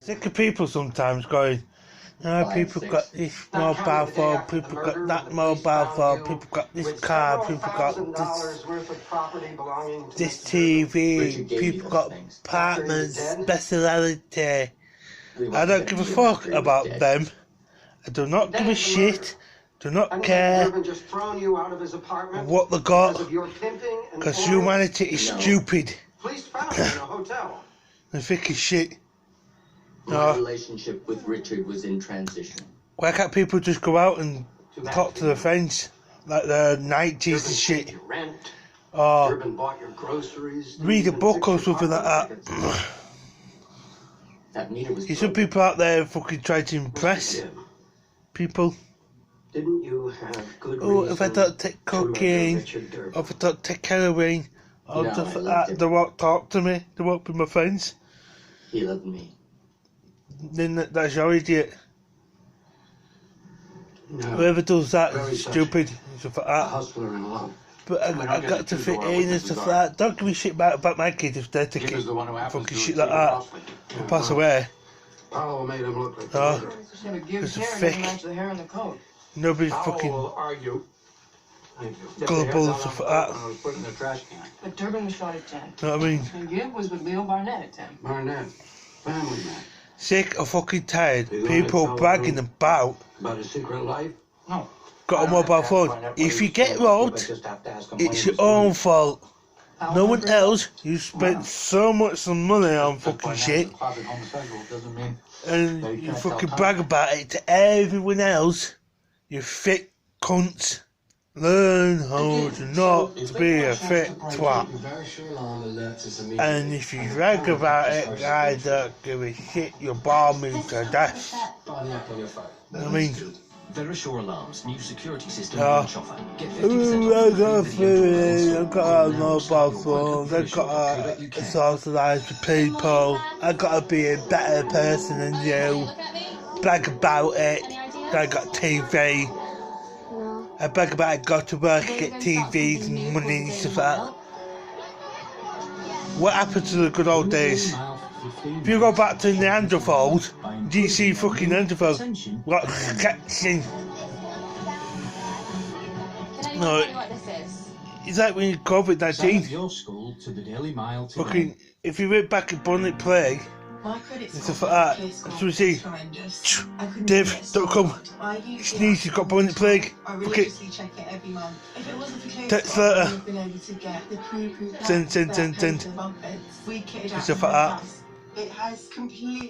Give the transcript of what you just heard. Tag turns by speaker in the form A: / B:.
A: Sick of people sometimes going, people got this mobile phone, people got that mobile phone, people got this car, people got this TV, people got apartments, speciality. I don't give a fuck about them. I do not give a shit. Do not care what they got, because humanity is stupid. They think it's shit.
B: My relationship with Richard was in transition.
A: Why can't people just go out and talk to their friends like the 90s and shit? Or read a book or something like that. There's some people out there fucking trying to impress people.
B: Didn't you have good
A: if I don't take cocaine, or if I don't take heroin, or stuff like that, they won't talk to me, they won't be my friends.
B: He loved me.
A: Then that's your idiot.
B: No.
A: Whoever does that is stupid and stuff like that.
B: Hustler in love.
A: But I got to fit in and stuff like that. Don't give me shit about my kids if they're taking fucking shit like that. They'll pass away.
C: Paolo made him look like
A: it's a fake. Nobody's fucking gullible and stuff like that.
D: But Durbin was shot at 10.
A: You know what I mean?
D: And Gibb was with Leo Barnett at 10.
C: Barnett, family man.
A: Sick or fucking tired. People bragging about
C: his secret life?
D: No.
A: Got a mobile phone. If you get robbed, it's your own fault. No one else. You spent so much money on fucking shit, and you fucking brag about it to everyone else. You fit cunts. Learn how to not to be a fit twat. And if you brag about it, I don't give a shit. You bore me to death. I mean,
E: Verisure Alarms new security system
A: launch
E: offer. Get
A: I got a mobile phone, I got to socialise with people, I got to be a better person than you, brag about it, I got TV, I brag about it, go to work, get TVs and money and stuff like that. What happened to the good old days? If you go back to Neanderthals, do you see fucking Neanderthals? What catching? No, it's like when you COVID-19. Fucking, if you went back in Bubonic Plague and stuff like that, so we see, Dave, don't come. Sneeze, you've got Bubonic Plague. Fuck it. Text later. Send. And stuff like that.
F: It has completely